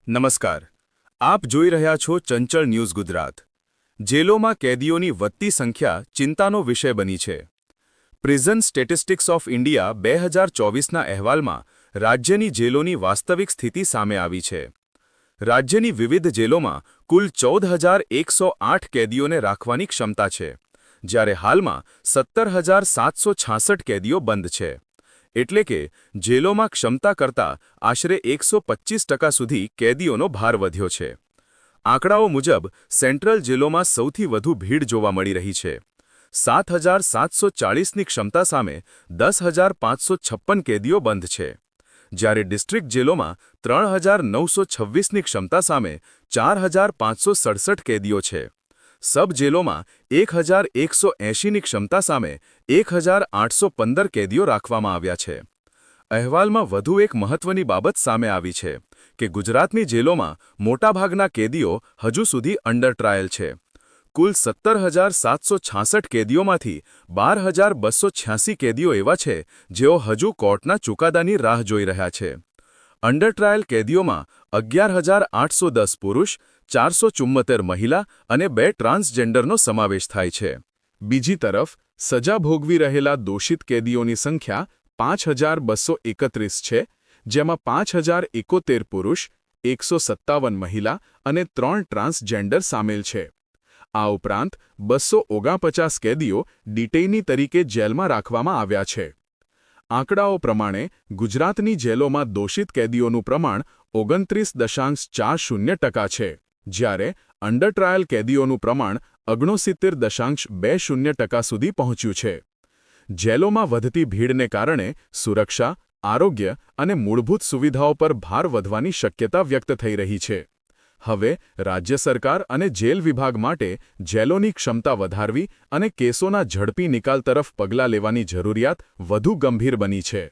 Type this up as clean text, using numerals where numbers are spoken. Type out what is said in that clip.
નમસ્કાર, આપ જોઈ રહ્યા છો ચંચળ ન્યૂઝ ગુજરાત. જેલોમાં કેદીઓની વધતી સંખ્યા ચિંતાનો વિષય બની છે. પ્રિઝન સ્ટેટિસ્ટિક્સ ઓફ ઇન્ડિયા 2024ના અહેવાલમાં રાજ્યની જેલોની વાસ્તવિક સ્થિતિ સામે આવી છે. રાજ્યની વિવિધ જેલોમાં કુલ 14,108 કેદીઓને રાખવાની ક્ષમતા છે, જ્યારે હાલમાં 17,766 કેદીઓ બંધ છે. એટલે કે જેલોમાં ક્ષમતા કરતાં આશરે 125% સુધી કેદીઓનો ભાર વધ્યો છે. આંકડાઓ મુજબ સેન્ટ્રલ જેલોમાં સૌથી વધુ ભીડ જોવા મળી રહી છે. 7,740ની ક્ષમતા સામે 10,556 કેદીઓ બંધ છે, જ્યારે ડિસ્ટ્રિક્ટ જેલોમાં 3,926ની ક્ષમતા સામે 4,567 કેદીઓ છે. સબ જેલોમાં 1,180ની ક્ષમતા સામે 1,815 કેદીઓ રાખવામાં આવ્યા છે. અહેવાલમાં વધુ એક મહત્વની બાબત સામે આવી છે કે ગુજરાતની જેલોમાં મોટાભાગના કેદીઓ હજુ સુધી અંડર ટ્રાયલ છે. કુલ 17,766 કેદીઓમાંથી 12,286 કેદીઓ એવા છે જેઓ હજુ કોર્ટના ચુકાદાની રાહ જોઈ રહ્યા છે. અંડર ટ્રાયલ કેદીઓમાં 11,810 પુરુષ, 474 મહિલા અને 2 ટ્રાન્સજેન્ડરનો સમાવેશ થાય છે. બીજી તરફ સજા ભોગવી રહેલા દોષિત કેદીઓની સંખ્યા 5,231 છે, જેમાં 5,071 પુરુષ, 157 મહિલા અને 3 ટ્રાન્સજેન્ડર સામેલ છે. આ ઉપરાંત 249 કેદીઓ ડિટેઇની તરીકે જેલમાં રાખવામાં આવ્યા છે. આંકડાઓ પ્રમાણે ગુજરાતની જેલોમાં દોષિત કેદીઓનું પ્રમાણ 29.40% છે, જ્યારે અંડર ટ્રાયલ કેદીઓનું પ્રમાણ 69.20% સુધી પહોંચ્યું છે. જેલોમાં વધતી ભીડને કારણે સુરક્ષા, આરોગ્ય અને મૂળભૂત સુવિધાઓ પર ભાર વધવાની શક્યતા વ્યક્ત થઈ રહી છે. હવે રાજ્ય સરકાર અને જેલ વિભાગ માટે જેલોની ક્ષમતા વધારવી અને કેસોના ઝડપી નિકાલ તરફ પગલાં લેવાની જરૂરિયાત વધુ ગંભીર બની છે.